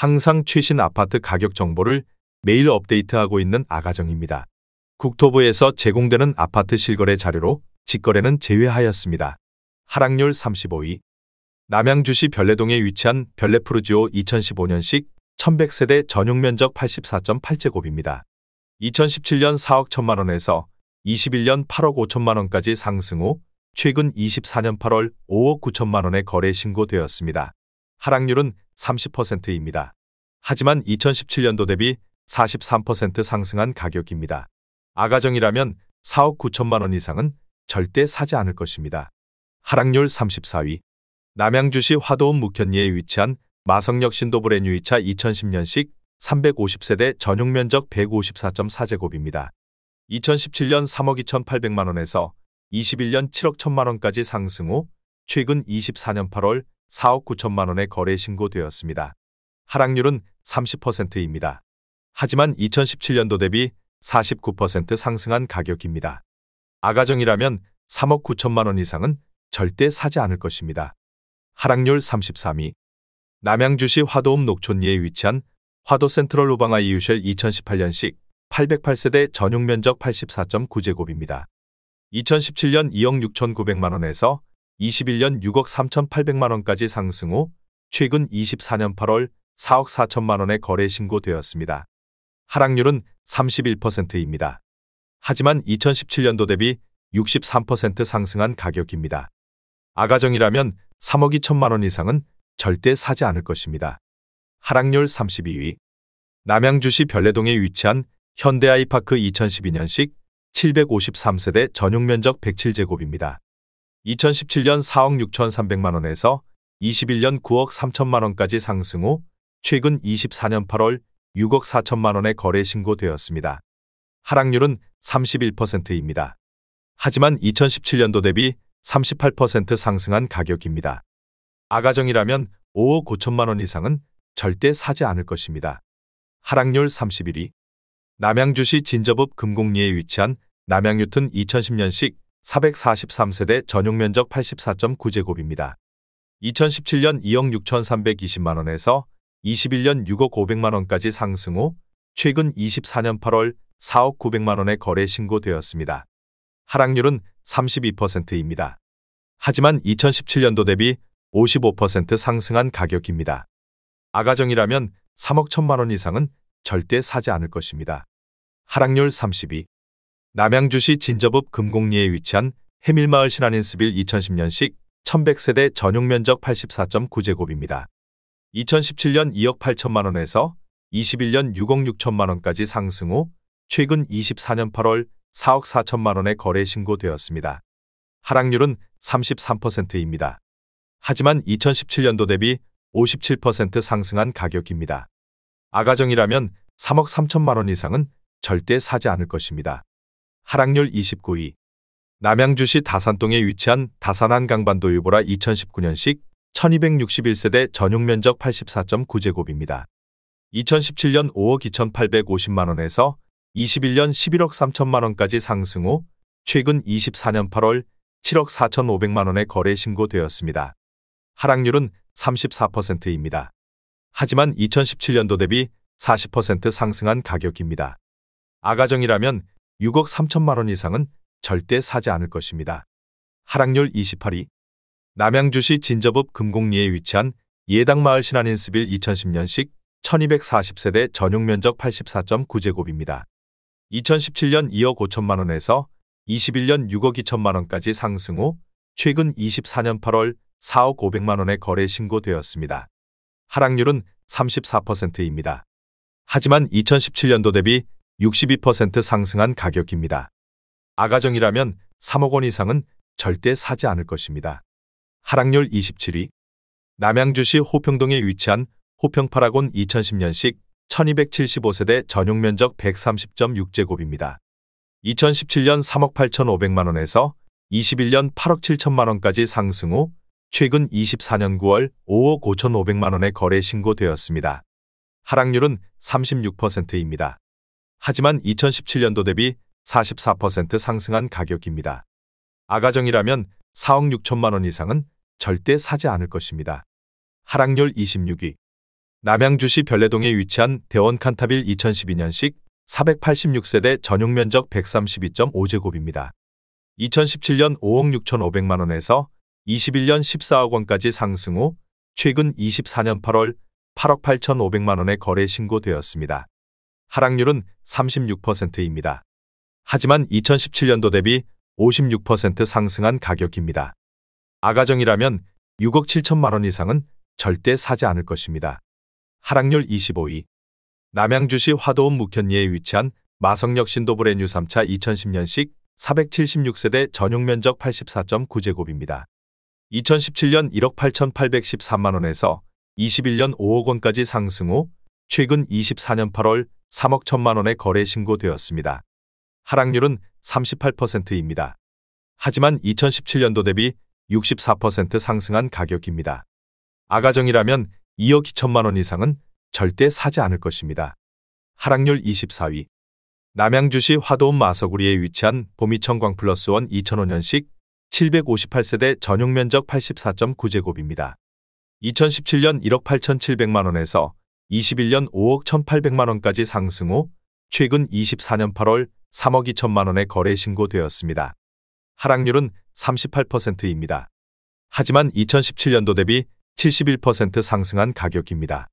항상 최신 아파트 가격 정보를 매일 업데이트하고 있는 아가정입니다. 국토부에서 제공되는 아파트 실거래 자료로 직거래는 제외하였습니다. 하락률 35위. 남양주시 별내동에 위치한 별내푸르지오 2015년식 1100세대 전용면적 84.8제곱입니다. 2017년 4억 1천만원에서 21년 8억 5천만원까지 상승 후 최근 24년 8월 5억 9천만원에 거래 신고되었습니다. 하락률은 30%입니다. 하지만 2017년도 대비 43% 상승한 가격입니다. 아가정이라면 4억 9천만원 이상은 절대 사지 않을 것입니다. 하락률 34위. 남양주시 화도읍 묵현리에 위치한 마성역 신도브레뉴이차 2010년식 350세대 전용면적 154.4제곱입니다. 2017년 3억 2,800만원에서 21년 7억 1천만원까지 상승 후 최근 24년 8월 4억 9천만원에 거래 신고되었습니다. 하락률은 30%입니다. 하지만 2017년도 대비 49% 상승한 가격입니다. 아가정이라면 3억 9천만원 이상은 절대 사지 않을 것입니다. 하락률 33위. 남양주시 화도읍 녹촌리에 위치한 화도 센트럴 우방아 이유쉘 2018년식 808세대 전용면적 84.9제곱입니다. 2017년 2억 6,900만원에서 21년 6억 3,800만원까지 상승 후 최근 24년 8월 4억 4천만원에 거래 신고되었습니다. 하락률은 31%입니다. 하지만 2017년도 대비 63% 상승한 가격입니다. 아가정이라면 3억 2천만원 이상은 절대 사지 않을 것입니다. 하락률 32위. 남양주시 별내동에 위치한 현대아이파크 2012년식 753세대 전용면적 107제곱입니다. 2017년 4억 6,300만원에서 21년 9억 3천만원까지 상승 후 최근 24년 8월 6억 4천만원에 거래 신고되었습니다. 하락률은 31%입니다. 하지만 2017년도 대비 38% 상승한 가격입니다. 아가정이라면 5억 5천만원 이상은 절대 사지 않을 것입니다. 하락률 31위. 남양주시 진저읍 금곡리에 위치한 남양유튼 2010년식 443세대 전용면적 84.9제곱입니다. 2017년 2억 6,320만원에서 21년 6억 500만원까지 상승 후 최근 24년 8월 4억 900만원에 거래 신고되었습니다. 하락률은 32%입니다. 하지만 2017년도 대비 55% 상승한 가격입니다. 아가정이라면 3억 1천만원 이상은 절대 사지 않을 것입니다. 하락률 32. 남양주시 진저읍 금곡리에 위치한 해밀마을 신한인스빌 2010년식 1100세대 전용면적 84.9제곱입니다. 2017년 2억 8천만원에서 21년 6억 6천만원까지 상승 후 최근 24년 8월 4억 4천만원에 거래 신고되었습니다. 하락률은 33%입니다. 하지만 2017년도 대비 57% 상승한 가격입니다. 아가정이라면 3억 3천만원 이상은 절대 사지 않을 것입니다. 하락률 29위. 남양주시 다산동에 위치한 다산 한강반도 유보라 2019년식 1261세대 전용면적 84.9제곱입니다. 2017년 5억 2,850만원에서 21년 11억 3천만원까지 상승 후 최근 24년 8월 7억 4,500만원에 거래 신고되었습니다. 하락률은 34%입니다. 하지만 2017년도 대비 40% 상승한 가격입니다. 아가정이라면 6억 3천만원 이상은 절대 사지 않을 것입니다. 하락률 28위. 남양주시 진저읍 금곡리에 위치한 예당마을 신한인스빌 2010년식 1240세대 전용면적 84.9제곱입니다. 2017년 2억 5천만원에서 21년 6억 2천만원까지 상승 후 최근 24년 8월 4억 500만원에 거래 신고되었습니다. 하락률은 34%입니다. 하지만 2017년도 대비 62% 상승한 가격입니다. 아가정이라면 3억 원 이상은 절대 사지 않을 것입니다. 하락률 27위. 남양주시 호평동에 위치한 호평파라곤 2010년식 1275세대 전용면적 130.6제곱입니다. 2017년 3억 8,500만원에서 21년 8억 7천만원까지 상승 후 최근 24년 9월 5억 5,500만원에 거래 신고되었습니다. 하락률은 36%입니다. 하지만 2017년도 대비 44% 상승한 가격입니다. 아가정이라면 4억 6천만원 이상은 절대 사지 않을 것입니다. 하락률 26위. 남양주시 별내동에 위치한 대원 칸타빌 2012년식 486세대 전용 면적 132.5제곱입니다. 2017년 5억 6,500만 원에서 21년 14억 원까지 상승 후 최근 24년 8월 8억 8,500만 원에 거래 신고되었습니다. 하락률은 36%입니다. 하지만 2017년도 대비 56% 상승한 가격입니다. 아가정이라면 6억 7천만 원 이상은 절대 사지 않을 것입니다. 하락률 25위. 남양주시 화도읍 묵현리에 위치한 마성역 신도브레뉴 3차 2010년식 476세대 전용 면적 84.9제곱입니다. 2017년 1억 8,813만 원에서 21년 5억 원까지 상승 후 최근 24년 8월 3억 1천만 원에 거래 신고되었습니다. 하락률은 38%입니다. 하지만 2017년도 대비 64% 상승한 가격입니다. 아가정이라면 2억 2천만 원 이상은 절대 사지 않을 것입니다. 하락률 24위. 남양주시 화도읍 마서구리에 위치한 보미천 광플러스원 2005년식 758세대 전용 면적 84.9제곱입니다. 2017년 1억 8,700만 원에서 21년 5억 1,800만 원까지 상승 후 최근 24년 8월 3억 2천만 원에 거래 신고되었습니다. 하락률은 38%입니다. 하지만 2017년도 대비 71% 상승한 가격입니다.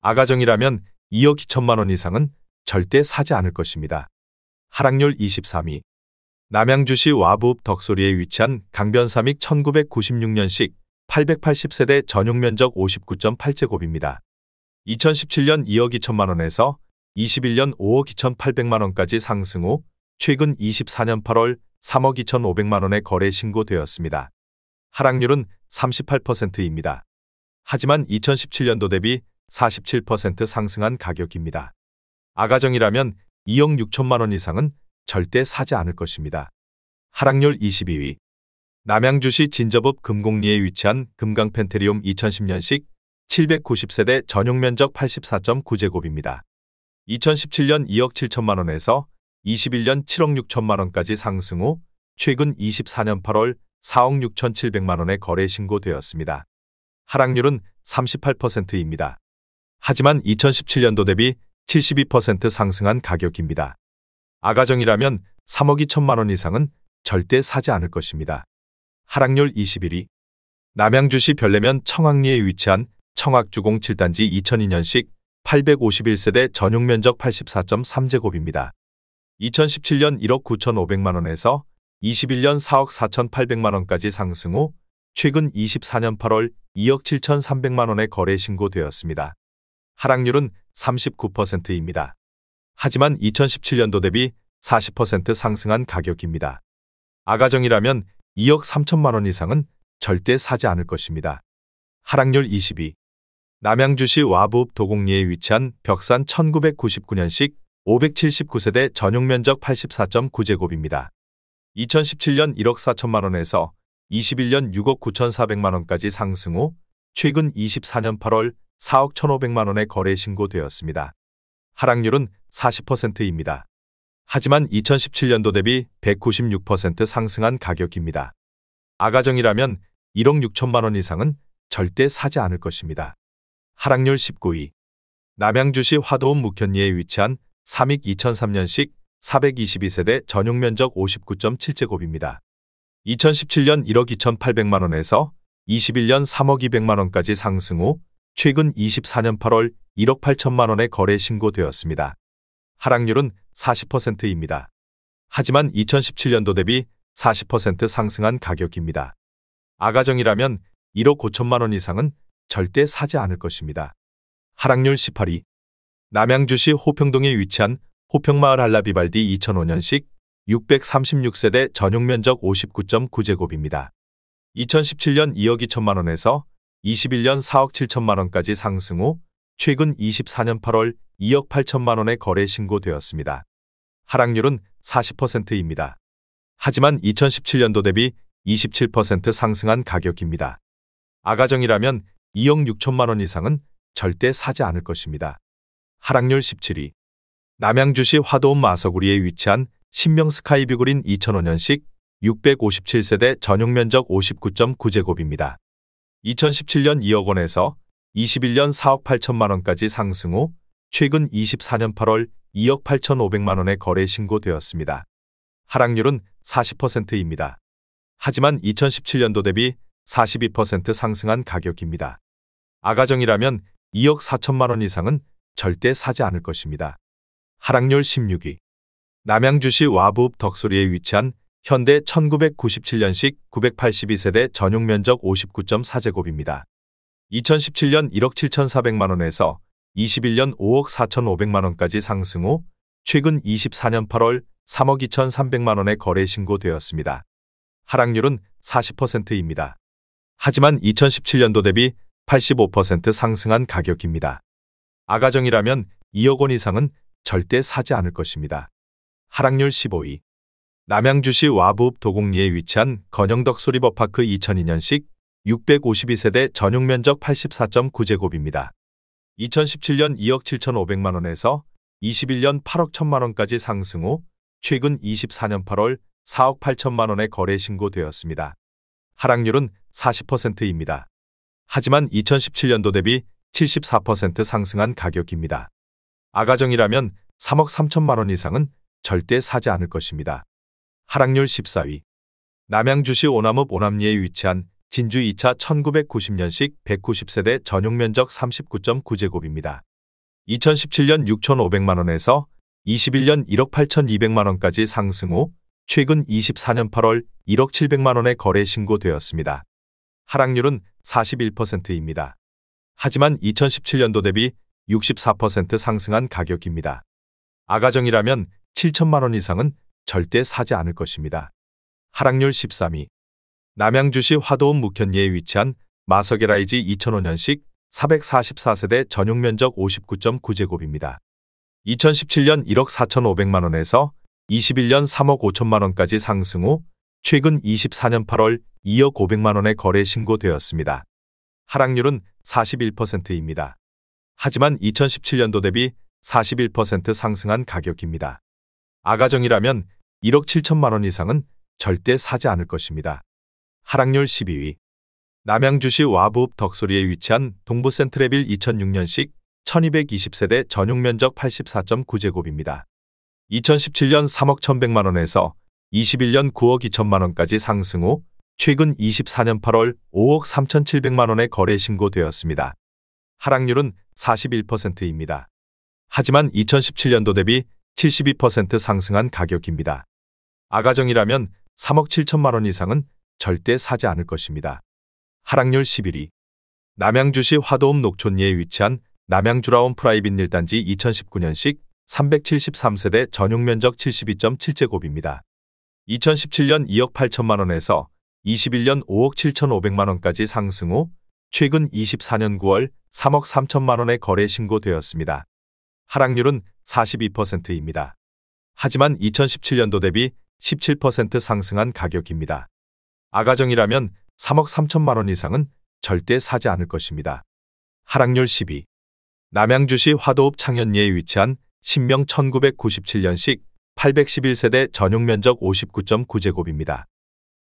아가정이라면 2억 2천만 원 이상은 절대 사지 않을 것입니다. 하락률 23위. 남양주시 와부읍 덕소리에 위치한 강변삼익 1996년식 880세대 전용 면적 59.8제곱입니다. 2017년 2억 2천만 원에서 21년 5억 2,800만 원까지 상승 후 최근 24년 8월 3억 2,500만 원에 거래 신고되었습니다. 하락률은 38%입니다. 하지만 2017년도 대비 47% 상승한 가격입니다. 아가정이라면 2억 6천만 원 이상은 절대 사지 않을 것입니다. 하락률 22위. 남양주시 진접읍 금곡리에 위치한 금강펜테리움 2010년식 790세대 전용 면적 84.9제곱입니다. 2017년 2억 7천만 원에서 21년 7억 6천만 원까지 상승 후 최근 24년 8월 4억 6,700만 원에 거래 신고되었습니다. 하락률은 38%입니다. 하지만 2017년도 대비 72% 상승한 가격입니다. 아가정이라면 3억 2천만 원 이상은 절대 사지 않을 것입니다. 하락률 21위. 남양주시 별내면 청학리에 위치한 청학주공 7단지 2002년식 851세대 전용 면적 84.3제곱입니다. 2017년 1억 9,500만 원에서 21년 4억 4,800만 원까지 상승 후 최근 24년 8월 2억 7,300만 원에 거래 신고되었습니다. 하락률은 39%입니다. 하지만 2017년도 대비 40% 상승한 가격입니다. 아가정이라면 2억 3천만 원 이상은 절대 사지 않을 것입니다. 하락률 22. 남양주시 와부읍 도곡리에 위치한 벽산 1999년식 579세대 전용 면적 84.9제곱입니다. 2017년 1억 4천만 원에서 21년 6억 9,400만 원까지 상승 후 최근 24년 8월 4억 1,500만 원에 거래 신고되었습니다. 하락률은 40%입니다. 하지만 2017년도 대비 196% 상승한 가격입니다. 아가정이라면 1억 6천만 원 이상은 절대 사지 않을 것입니다. 하락률 19위. 남양주시 화도읍 묵현리에 위치한 삼익 2003년식 422세대 전용 면적 59.7제곱입니다. 2017년 1억 2,800만 원에서 21년 3억 200만 원까지 상승 후 최근 24년 8월 1억 8천만 원에 거래 신고되었습니다. 하락률은 40%입니다. 하지만 2017년도 대비 40% 상승한 가격입니다. 아가정이라면 1억 5천만 원 이상은 절대 사지 않을 것입니다. 하락률 18위. 남양주시 호평동에 위치한 호평마을 한라비발디 2005년식 636세대 전용 면적 59.9제곱입니다. 2017년 2억 2천만 원에서 21년 4억 7천만 원까지 상승 후 최근 24년 8월 2억 8천만 원에 거래 신고되었습니다. 하락률은 40%입니다. 하지만 2017년도 대비 27% 상승한 가격입니다. 아가정이라면 2억 6천만 원 이상은 절대 사지 않을 것입니다. 하락률 17위. 남양주시 화도읍 마서구리에 위치한 신명 스카이뷰그린 2005년식 657세대 전용 면적 59.9제곱입니다. 2017년 2억 원에서 21년 4억 8천만 원까지 상승 후 최근 24년 8월 2억 8,500만 원의 거래 신고되었습니다. 하락률은 40%입니다. 하지만 2017년도 대비 42% 상승한 가격입니다. 아가정이라면 2억 4천만 원 이상은 절대 사지 않을 것입니다. 하락률 16위. 남양주시 와부읍 덕소리에 위치한 현대 1997년식 982세대 전용 면적 59.4제곱입니다. 2017년 1억 7,400만 원에서 21년 5억 4,500만 원까지 상승 후 최근 24년 8월 3억 2,300만 원의 거래 신고되었습니다. 하락률은 40%입니다. 하지만 2017년도 대비 85% 상승한 가격입니다. 아가정이라면 2억 원 이상은 절대 사지 않을 것입니다. 하락률 15위. 남양주시 와부읍 도곡리에 위치한 건영덕소리버파크 2002년식 652세대 전용 면적 84.9제곱입니다. 2017년 2억 7,500만 원에서 21년 8억 1천만 원까지 상승 후 최근 24년 8월 4억 8천만 원의 거래 신고되었습니다. 하락률은 40%입니다. 하지만 2017년도 대비 74% 상승한 가격입니다. 아가정이라면 3억 3천만 원 이상은 절대 사지 않을 것입니다. 하락률 14위. 남양주시 오남읍 오남리에 위치한 진주 2차 1990년식 190세대 전용 면적 39.9제곱입니다. 2017년 6,500만 원에서 21년 1억 8,200만 원까지 상승 후 최근 24년 8월 1억 700만 원의 거래 신고되었습니다. 하락률은 41%입니다. 하지만 2017년도 대비 64% 상승한 가격입니다. 아가정이라면 7천만 원 이상은 절대 사지 않을 것입니다. 하락률 13위. 남양주시 화도읍 묵현리에 위치한 마석에라이지 2005년식 444세대 전용 면적 59.9제곱입니다. 2017년 1억 4,500만 원에서 21년 3억 5천만 원까지 상승 후 최근 24년 8월 2억 500만 원의 거래 신고되었습니다. 하락률은 41%입니다. 하지만 2017년도 대비 41% 상승한 가격입니다. 아가정이라면 1억 7천만 원 이상은 절대 사지 않을 것입니다. 하락률 12위. 남양주시 와부읍 덕소리에 위치한 동부센트레빌 2006년식 1220세대 전용 면적 84.9제곱입니다. 2017년 3억 1,100만 원에서 21년 9억 2천만 원까지 상승 후 최근 24년 8월 5억 3,700만 원의 거래 신고되었습니다. 하락률은 41%입니다. 하지만 2017년도 대비 72% 상승한 가격입니다. 아가정이라면 3억 7천만 원 이상은 절대 사지 않을 것입니다. 하락률 11위. 남양주시 화도읍 녹촌리에 위치한 남양주라온 프라이빗 1단지 2019년식 373세대 전용 면적 72.7제곱입니다. 2017년 2억 8천만 원에서 21년 5억 7,500만 원까지 상승 후 최근 24년 9월 3억 3천만 원의 거래 신고되었습니다. 하락률은 42%입니다. 하지만 2017년도 대비 17% 상승한 가격입니다. 아가정이라면 3억 3천만 원 이상은 절대 사지 않을 것입니다. 하락률 10위. 남양주시 화도읍 창현리에 위치한 신명 1997년식 811세대 전용 면적 59.9제곱입니다.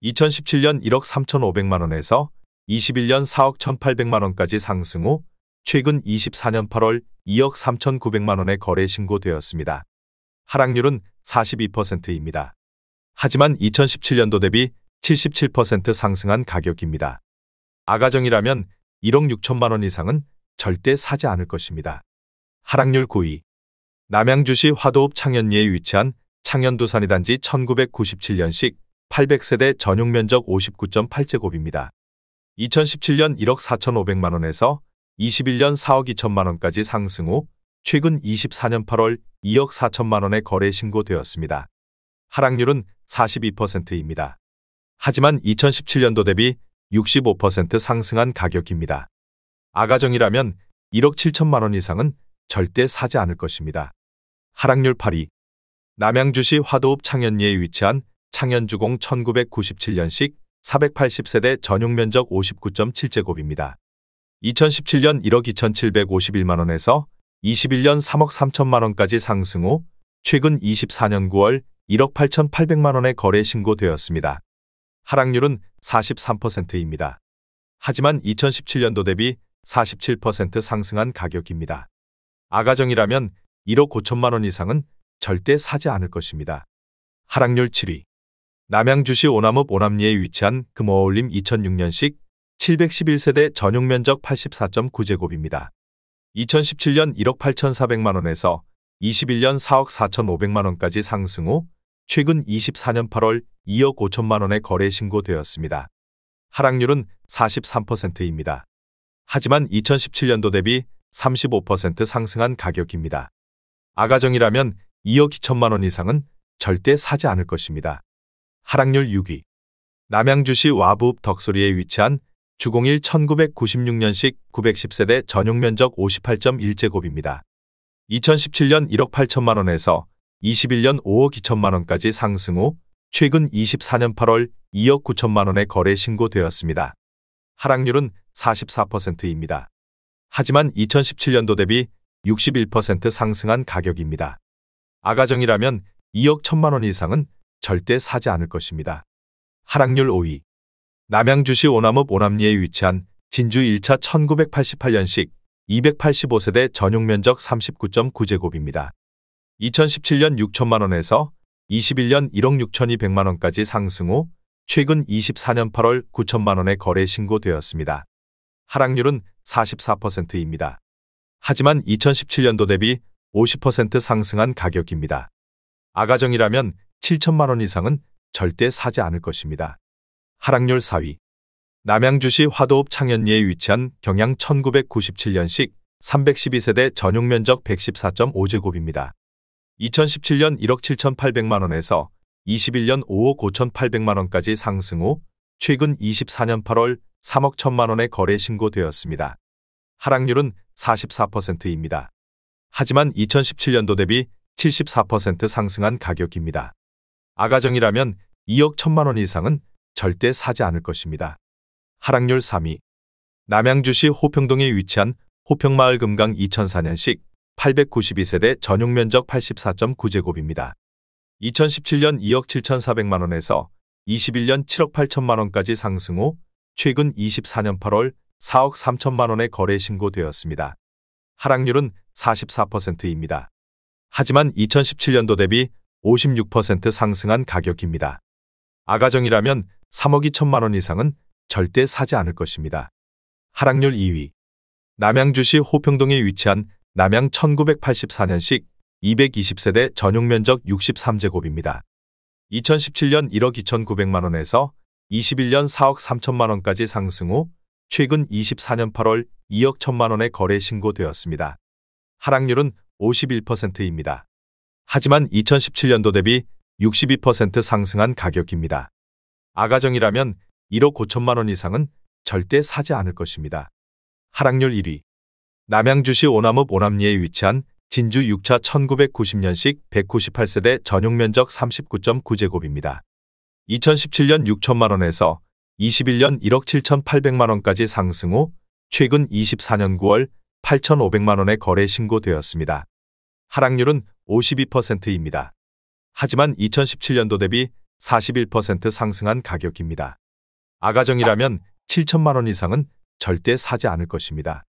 2017년 1억 3,500만 원에서 21년 4억 1,800만 원까지 상승 후 최근 24년 8월 2억 3,900만 원의 거래 신고되었습니다. 하락률은 42%입니다. 하지만 2017년도 대비 77% 상승한 가격입니다. 아가정이라면 1억 6천만 원 이상은 절대 사지 않을 것입니다. 하락률 9위. 남양주시 화도읍 창현리에 위치한 창현두산이단지 1997년식 800세대 전용 면적 59.8제곱입니다. 2017년 1억 4,500만 원에서 21년 4억 2천만 원까지 상승 후 최근 24년 8월 2억 4천만 원의 거래 신고되었습니다. 하락률은 42%입니다. 하지만 2017년도 대비 65% 상승한 가격입니다. 아가정이라면 1억 7천만 원 이상은 절대 사지 않을 것입니다. 하락률 8위. 남양주시 화도읍 창현리에 위치한 창현주공 1997년식 480세대 전용 면적 59.7제곱입니다. 2017년 1억 2,751만 원에서 21년 3억 3천만 원까지 상승 후 최근 24년 9월 1억 8,800만 원의 거래 신고되었습니다. 하락률은 43%입니다. 하지만 2017년도 대비 47% 상승한 가격입니다. 아가정이라면 1억 5천만 원 이상은 절대 사지 않을 것입니다. 하락률 7위. 남양주시 오남읍 오남리에 위치한 금어울림 2006년식 711세대 전용 면적 84.9제곱입니다. 2017년 1억 8,400만 원에서 21년 4억 4,500만 원까지 상승 후 최근 24년 8월 2억 5천만 원에 거래 신고되었습니다. 하락률은 43%입니다. 하지만 2017년도 대비 35% 상승한 가격입니다. 아가정이라면 2억 2천만 원 이상은 절대 사지 않을 것입니다. 하락률 6위. 남양주시 와부읍 덕소리에 위치한 주공일 1996년식 910세대 전용 면적 58.1제곱입니다. 2017년 1억 8천만 원에서 21년 5억 2천만 원까지 상승 후 최근 24년 8월 2억 9천만 원에 거래 신고되었습니다. 하락률은 44%입니다. 하지만 2017년도 대비 61% 상승한 가격입니다. 아가정이라면 2억 1천만 원 이상은 절대 사지 않을 것입니다. 하락률 5위. 남양주시 오남읍 오남리에 위치한 진주 1차 1988년식 285세대 전용 면적 39.9제곱입니다. 2017년 6천만 원에서 21년 1억 6,200만 원까지 상승 후 최근 24년 8월 9천만 원에 거래 신고되었습니다. 하락률은 44%입니다. 하지만 2017년도 대비 50% 상승한 가격입니다. 아가정이라면 7천만 원 이상은 절대 사지 않을 것입니다. 하락률 4위. 남양주시 화도읍 창현리에 위치한 경양 1997년식 312세대 전용 면적 114.5제곱입니다. 2017년 1억 7,800만 원에서 21년 5억 5,800만 원까지 상승 후 최근 24년 8월 3억 1천만 원에 거래 신고되었습니다. 하락률은 44%입니다. 하지만 2017년도 대비 74% 상승한 가격입니다. 아가정이라면 2억 1천만 원 이상은 절대 사지 않을 것입니다. 하락률 3위. 남양주시 호평동에 위치한 호평마을 금강 2004년식 892세대 전용 면적 84.9제곱입니다. 2017년 2억 7,400만 원에서 21년 7억 8천만 원까지 상승 후 최근 24년 8월 4억 3천만 원에 거래 신고되었습니다. 하락률은 44%입니다. 하지만 2017년도 대비 56% 상승한 가격입니다. 아가정이라면 3억 2천만 원 이상은 절대 사지 않을 것입니다. 하락률 2위. 남양주시 호평동에 위치한 남양 1984년식 220세대 전용 면적 63제곱입니다. 2017년 1억 2,900만 원에서 21년 4억 3천만 원까지 상승 후 최근 24년 8월 2억 1천만 원에 거래 신고되었습니다. 하락률은 51%입니다. 하지만 2017년도 대비 62% 상승한 가격입니다. 아가정이라면 1억 5천만 원 이상은 절대 사지 않을 것입니다. 하락률 1위. 남양주시 오남읍 오남리에 위치한 진주 6차 1990년식 198세대 전용 면적 39.9제곱입니다. 2017년 6천만 원에서 21년 1억 7,800만 원까지 상승 후 최근 24년 9월 8,500만 원에 거래 신고되었습니다. 하락률은 52%입니다. 하지만 2017년도 대비 41% 상승한 가격입니다. 아가정이라면 7천만 원 이상은 절대 사지 않을 것입니다.